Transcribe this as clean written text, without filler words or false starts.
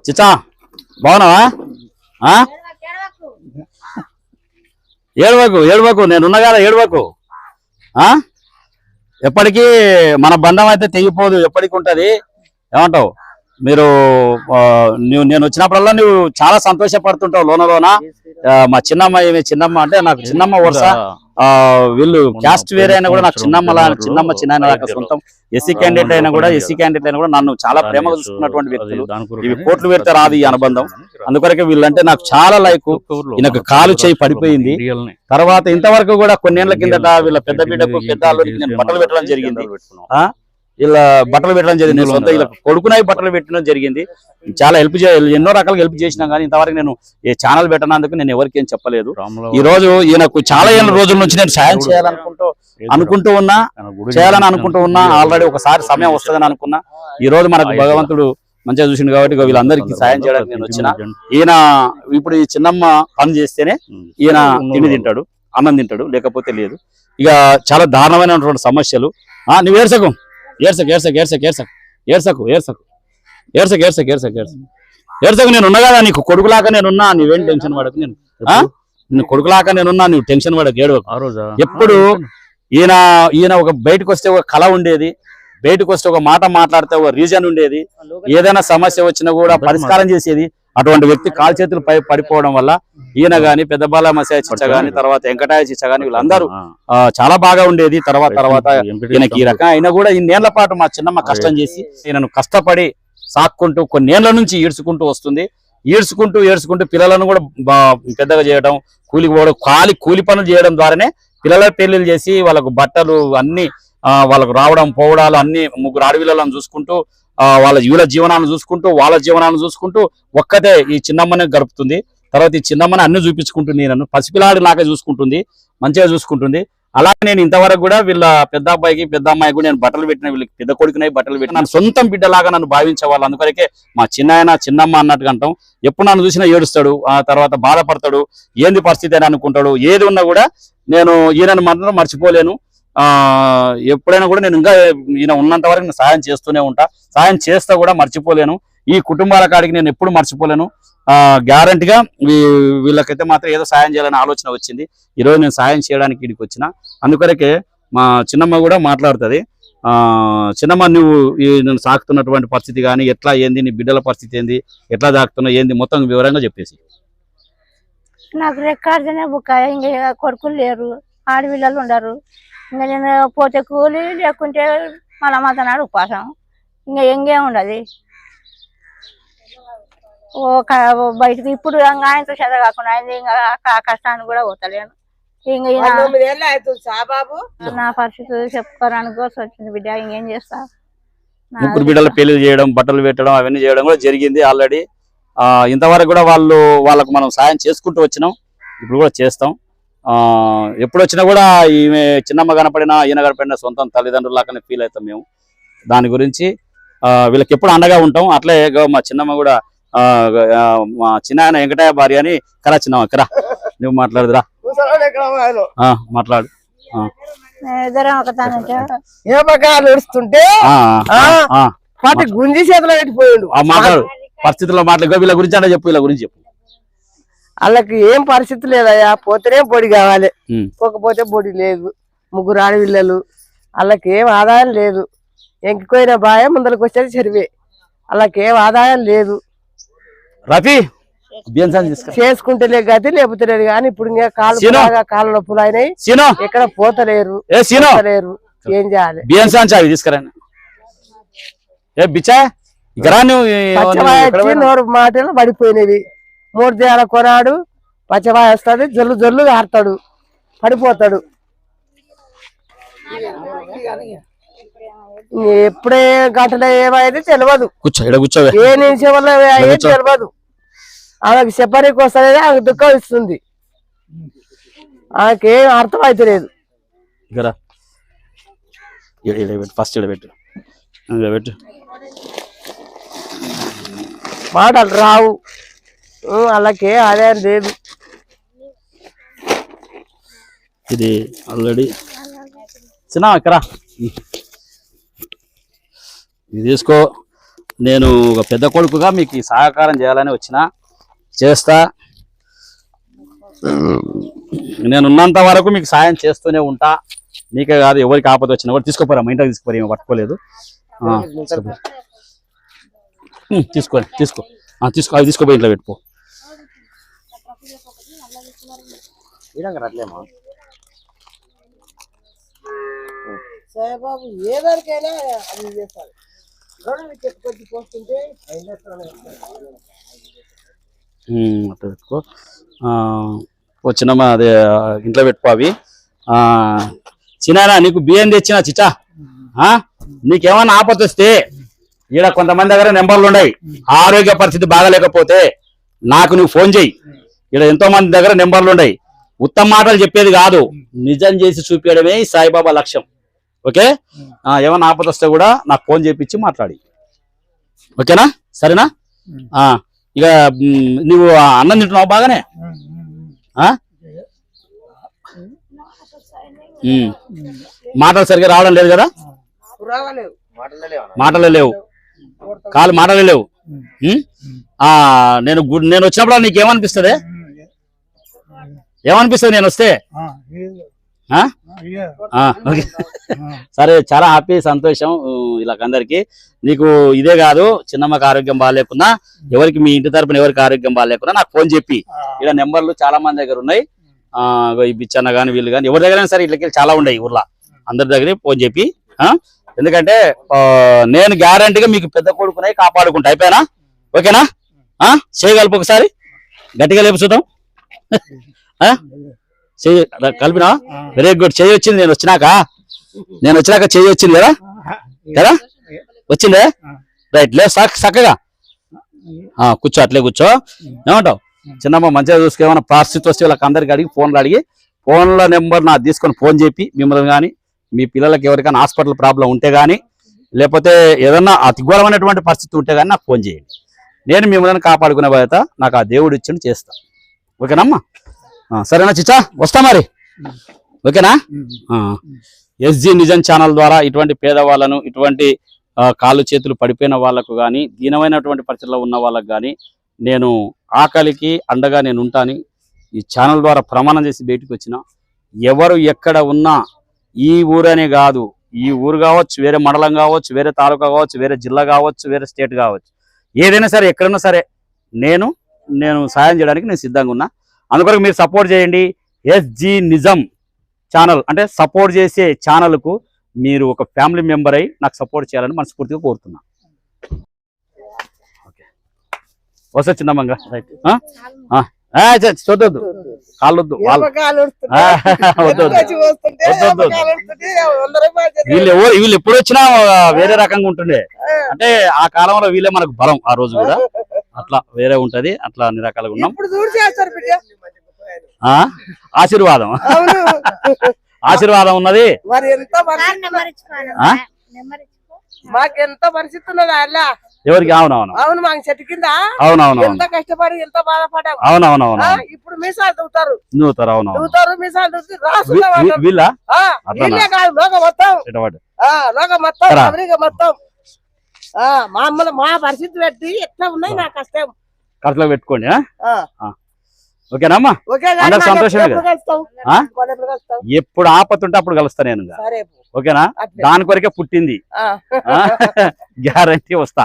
చిచ్చా బాగున్నావా? ఏడవకు ఏడవకు, నేనున్నా కదా, ఏడవకు. ఎప్పటికీ మన బంధం అయితే తెగిపోదు, ఎప్పటికి ఉంటది. ఏమంటావు? మీరు నేను వచ్చినప్పుడల్లా నువ్వు చాలా సంతోషపడుతుంటావు లోన. మా చిన్నమ్మ అంటే నాకు చిన్నమ్మ వరుస. వీళ్ళు క్యాస్ట్ వేరే అయినా కూడా నాకు చిన్నమ్మ చిన్న సొంతం. ఎస్సీ క్యాండిడేట్ అయినా కూడా నన్ను చాలా ప్రేమగా చూసుకున్నటువంటి వ్యక్తులు. ఇవి కోట్లు పెడితే రాదు ఈ అనుబంధం. అందుకొరకే వీళ్ళంటే నాకు చాలా లైక్. ఈయనకు కాలు చేయి పడిపోయింది. తర్వాత ఇంతవరకు కూడా కొన్నేళ్ల కిందట వీళ్ళ పెద్ద బిడ్డకు పెద్ద అల్లుడికి నేను బట్టలు పెట్టడం జరిగింది. ఇలా బట్టలు పెట్టడం జరిగింది. నేను సొంత ఇలా కొడుకునై బట్టలు పెట్టడం జరిగింది. చాలా ఎన్నో రకాలుగా హెల్ప్ చేసినా కానీ ఇంతవరకు నేను ఏ ఛానల్ పెట్టనందుకు నేను ఎవరికి ఏం చెప్పలేదు. ఈ రోజు ఈయనకు చాలా ఏళ్ళ రోజుల నుంచి నేను సాయం చేయాలని అనుకుంటూ ఉన్నా. ఆల్రెడీ ఒకసారి సమయం వస్తుందని అనుకున్నా. ఈ రోజు మనకు భగవంతుడు మంచిగా చూసిండు కాబట్టి వీళ్ళందరికీ సాయం చేయడానికి నేను వచ్చిన. ఈయన ఇప్పుడు ఈ చిన్నమ్మ పని చేస్తేనే ఈయన తిండి తింటాడు, అన్నం తింటాడు, లేకపోతే లేదు. ఇక చాలా దారుణమైనటువంటి సమస్యలు. నువ్వు ఏడ్సకు నేను ఉన్నా కదా, నీకు కొడుకులాగా నేనున్నా. నువ్వేం టెన్షన్ పడకు. నేను కొడుకులాగా నేనున్నా, నువ్వు టెన్షన్ పడకు, ఏడవకు. ఎప్పుడు ఈయన ఒక బయటకు వస్తే ఒక కళ ఉండేది, బయటకు వస్తే ఒక మాట మాట్లాడితే ఒక రీజన్ ఉండేది. ఏదైనా సమస్య వచ్చినా కూడా పరిష్కారం చేసేది. అటువంటి వ్యక్తి కాలు చేతులు పడిపోవడం వల్ల ఈయన గాని, పెద్ద బాల మసాయి చిచ్చ గాని, తర్వాత వెంకటాయ చిచ్చ గాని వీళ్ళందరూ చాలా బాగా ఉండేది. తర్వాత ఈయనకి ఈ రకం అయినా కూడా ఇన్నేళ్ల పాటు మా చిన్నమ్మ కష్టం చేసి ఈయనను కష్టపడి సాక్కుంటూ కొన్నేళ్ల నుంచి ఈడ్చుకుంటూ వస్తుంది. ఏడ్చుకుంటూ పిల్లలను కూడా పెద్దగా చేయడం, కూలికి పోవడం, కూలి పనులు చేయడం ద్వారానే పిల్లల పెళ్లిళ్ళు చేసి వాళ్ళకు బట్టలు అన్ని వాళ్ళకు రావడం పోవడాలు అన్ని ముగ్గురు ఆడపిల్లలను చూసుకుంటూ వీళ్ళ జీవనాలను చూసుకుంటూ ఒక్కతే ఈ చిన్నమ్మని గడుపుతుంది. తర్వాత ఈ చిన్నమ్మని అన్ని చూపించుకుంటుంది. నన్ను పసిపిల్లాడి లాగా చూసుకుంటుంది, మంచిగా చూసుకుంటుంది. అలాగే నేను ఇంతవరకు కూడా వీళ్ళ పెద్ద అబ్బాయికి పెద్ద అమ్మాయికి కూడా నేను బట్టలు పెట్టిన, వీళ్ళకి పెద్ద కొడుకునై బట్టలు పెట్టిన. నన్ను సొంతం బిడ్డలాగా నన్ను భావించేవాళ్ళు. అందుకొరకే మా చిన్నమ్మ అన్నట్టుగా అంటాం. ఎప్పుడు నన్ను చూసినా ఏడుస్తాడు, ఆ తర్వాత బాధపడతాడు, ఏంది పరిస్థితి అని అనుకుంటాడు. ఏది ఉన్నా కూడా నేను ఈయనను మాత్రం మర్చిపోలేను. ఎప్పుడైనా కూడా నేను ఇంకా ఈయన ఉన్నంత వరకు నేను సాయం చేస్తూనే ఉంటా. సాయం చేస్తా కూడా మర్చిపోలేను. ఈ కుటుంబాల కాడికి నేను ఎప్పుడు మర్చిపోలేను. గ్యారంటీగా వీళ్ళకైతే మాత్రం ఏదో సాయం చేయాలని ఆలోచన వచ్చింది. ఈరోజు నేను సాయం చేయడానికి ఇక్కడికి వచ్చిన. అందుకొరకే మా చిన్నమ్మ కూడా మాట్లాడుతుంది. చిన్నమ్మ, నువ్వు నేను సాకుతున్నటువంటి పరిస్థితి కానీ ఎట్లా ఏంది, నీ బిడ్డల పరిస్థితి ఏంది, ఎట్లా సాకుతున్నావు ఏంది మొత్తం వివరంగా చెప్పేసి. నాకు రికార్డునే బుక్. ఇంకా కొడుకులు లేరు, ఆడపిల్లలు ఉండరు. ఇంకా నేను పోతే కూలి, లేకుంటే మళ్ళా మాతనాడు ఉపాసం. ఇంకా ఎంగేం ఉండదు. బయటకు ఇప్పుడు ఆయనతో చదువు కాకుండా అయింది. ఇంకా ఆ కష్టాన్ని కూడా పోతలేను. ఇంకా నా పరిస్థితి చెప్పుకోవడానికి వచ్చింది బిడ్డ. ఇంకేం చేస్తా. ముగ్గురు బిడ్డల పెళ్లి చేయడం, బట్టలు పెట్టడం అవన్నీ చేయడం కూడా జరిగింది ఆల్రెడీ. ఇంతవరకు కూడా వాళ్ళకు మనం సాయం చేసుకుంటూ వచ్చినాం, ఇప్పుడు కూడా చేస్తాం. ఎప్పుడు వచ్చినా కూడా ఈమె చిన్నమ్మ కనపడినా ఈయన కనపడినా సొంతం తల్లిదండ్రులాగానే ఫీల్ అవుతాం మేము. దాని గురించి వీళ్ళకి ఎప్పుడు అండగా ఉంటాం. అట్లే మా చిన్నమ్మ కూడా మా చిన్న ఆయన వెంకటయ్య భార్య అని. కరా చిన్నమ్మ, కరా నువ్వు మాట్లాడుదురా, మాట్లాడు. గుంజి చేతిలో పెట్టిపోయాడు. మాట్లాడు, పరిస్థితుల్లో మాట్లాడు. వీళ్ళ గురించి అంటే చెప్పు, వీళ్ళ గురించి చెప్పు. వాళ్ళకి ఏం పరిస్థితి లేదయ్యా. పోతేనే పొడి కావాలి, పోకపోతే పొడి లేదు. ముగ్గురు ఆడపిల్లలు, వాళ్ళకి ఏం ఆదాయం లేదు. ఎంకిపోయిన బాయ ముందరకు వచ్చేది చెరివే. వాళ్ళకి ఏం ఆదాయం లేదు. రఫీ చేసుకుంటేనే గతి, లేకపోతే లేదు. కానీ ఇప్పుడు ఇంకా కాళ్ళ నొప్పులు అయినాయి, ఎక్కడ పోతలేరు. ఏం చేయాలి? నోరు మాటలు పడిపోయినవి. 3 దేహాల కొనాడు, పచ్చబాయ వస్తుంది, జల్లు ఆడతాడు, పడిపోతాడు. ఎప్పుడే గంటలో ఏమైంది తెలియదు, ఏ నిమిషం వల్ల అయ్యేది తెలియదు. ఆమెకు చెప్పడానికి వస్తుంది, ఆమెకు దుఃఖం ఇస్తుంది. ఆమెకి ఏం అర్థం అవుతలేదు. మాటలు రావు, వాళ్ళకి ఆదాయం లేదు. ఇది ఆల్రెడీ చిన్న ఇక్కడ ఇది తీసుకో. నేను ఒక పెద్ద కొడుకుగా మీకు ఈ సహకారం చేయాలని చేస్తా. నేను ఉన్నంత వరకు మీకు సాయం చేస్తూనే ఉంటా. మీకే కాదు, ఎవరికి ఆపద వచ్చినా కూడా తీసుకోపోరా, మా ఇంటికి తీసుకోపోరా, ఏమో పట్టుకోలేదు. తీసుకోండి, తీసుకో అవి తీసుకోపోయి ఇంట్లో పెట్టుకో. సాయిబాబు ఏదానికైనా అది చేస్తాడు. పోస్తుంటే అట్లా పెట్టుకో. వచ్చినమ్మా, అదే ఇంట్లో పెట్టుకో అవి. చిన్నారా నీకు బియ్యం తెచ్చిన చిచ్చా, నీకేమన్నా ఆపద వస్తే ఈడ కొంతమంది దగ్గర నెంబర్లు ఉన్నాయి. ఆరోగ్య పరిస్థితి బాగాలేకపోతే నాకు నువ్వు ఫోన్ చేయి. ఈడ ఎంతో మంది దగ్గర నెంబర్లు ఉన్నాయి. ఉత్తమ మాటలు చెప్పేది కాదు, నిజం చేసి చూపించడమే ఈ సాయిబాబా లక్ష్యం. ఓకే, ఏమన్నా ఆపద వస్తే కూడా నాకు ఫోన్ చేపించి మాట్లాడి, ఓకేనా? సరేనా? ఇక నువ్వు అన్నం తింటున్నావు బాగానే? మాటలు సరిగ్గా రావడం లేదు కదా? మాటలే లేవు, కాలు మాటలే లేవు. నేను వచ్చినప్పుడు నీకేమనిపిస్తుంది? ఏమనిపిస్తుంది నేను వస్తే? సరే, చాలా హ్యాపీ, సంతోషం వీళ్ళకందరికి. నీకు ఇదే కాదు, చిన్నమ్మకి ఆరోగ్యం బాగాలేకున్నా, ఎవరికి మీ ఇంటి తరపున ఎవరికి ఆరోగ్యం బాగాలేకున్నా నాకు ఫోన్ చెప్పి, ఇలా నెంబర్లు చాలా మంది దగ్గర ఉన్నాయి. ఈ బిచ్చన్న గాని వీళ్ళు కానీ ఎవరి దగ్గర సరే ఇట్లకి చాలా ఉన్నాయి ఊర్లో, అందరి దగ్గర ఫోన్ చెప్పి. ఎందుకంటే నేను గ్యారంటీగా మీకు పెద్ద కొడుకునై కాపాడుకుంటా. అయిపోయినా? ఓకేనా? చేయగలుపు, ఒకసారి గట్టిగా లేపు చూద్దాం. కలిపినా? Very good. చేయి వచ్చింది నేను వచ్చినాక చేయి వచ్చింది కదా? కదా వచ్చిందే? రైట్, లేదు చక్కగా కూర్చో, అట్లే కూర్చో. ఏమంటావు? చిన్నమ్మ మంచిగా చూసుకు. ఏమైనా పరిస్థితి వస్తే వాళ్ళకి అందరికి అడిగి ఫోన్ల నెంబర్ నాకు తీసుకొని ఫోన్ చెప్పి మిమ్మల్ని కానీ మీ పిల్లలకి ఎవరికైనా హాస్పిటల్ ప్రాబ్లం ఉంటే కానీ, లేకపోతే ఏదన్నా అతి ఘోరమైనటువంటి పరిస్థితి ఉంటే కానీ నాకు ఫోన్ చేయండి. నేను మిమ్మల్ని కాపాడుకునే బాధ్యత నాకు ఆ దేవుడు ఇచ్చింది చేస్తా. ఓకేనమ్మా? సరేనా చిచ్చా? వస్తా మరి. ఓకేనా? ఎస్జీ నిజం ఛానల్ ద్వారా ఇటువంటి పేదవాళ్ళను, ఇటువంటి కాళ్ళు చేతులు పడిపోయిన వాళ్ళకు కానీ, దీనమైనటువంటి పరిస్థితుల్లో ఉన్న వాళ్ళకు కానీ నేను ఆకలికి అండగా నేను ఉంటాను. ఈ ఛానల్ ద్వారా ప్రమాణం చేసి బయటకు వచ్చిన ఎవరు ఎక్కడ ఉన్నా, ఈ ఊరనే కాదు, ఈ ఊరు కావచ్చు, వేరే మండలం కావచ్చు, వేరే తాలూకా కావచ్చు, వేరే జిల్లా కావచ్చు, వేరే స్టేట్ కావచ్చు, ఏదైనా సరే ఎక్కడైనా సరే నేను సాయం చేయడానికి నేను సిద్ధంగా ఉన్నా. అందుకొరకు మీరు సపోర్ట్ చేయండి. ఎస్జీ నిజం ఛానల్ అంటే సపోర్ట్ చేసే ఛానల్కు మీరు ఒక ఫ్యామిలీ మెంబర్ అయి నాకు సపోర్ట్ చేయాలని మనస్ఫూర్తిగా కోరుతున్నా. వస్తా చిన్నమ్మంగా. రైట్, చూడొద్దు, కాళ్ళొద్దు, వీళ్ళు ఎప్పుడు వచ్చినా వేరే రకంగా ఉంటుండే. అంటే ఆ కాలంలో వీళ్ళే మనకు బలం, ఆ రోజు కూడా అట్లా వేరే ఉంటది. అట్లా అన్ని రకాలుగా ఉన్నాం. ఆశీర్వాదం ఆశీర్వాదం ఉన్నది. మాకెంత పరిస్థితి ఉన్నది అలా ఎవరికి? అవునవును, అవును, మాకు చెట్టు కింద అవునవును, ఎంత కష్టపడి ఎంత బాధపడ్డాము. అవునవునవును, ఇప్పుడు మీసాలు దువ్వుతారు, మీసాలు దువ్వుతారు, వీళ్ళ కాదు లోక మొత్తం, లోక మొత్తం మా పరిస్థితి పెట్టి ఎట్లా ఉన్నాయి నా కష్టం ఖర్చులో పెట్టుకోండి. ఓకేనమ్మా? సంతోషమే. ఎప్పుడు ఆపత్తుంటే అప్పుడు కలుస్తా నేను. ఓకేనా? దాని కొరకే పుట్టింది. గ్యారంటీ వస్తా.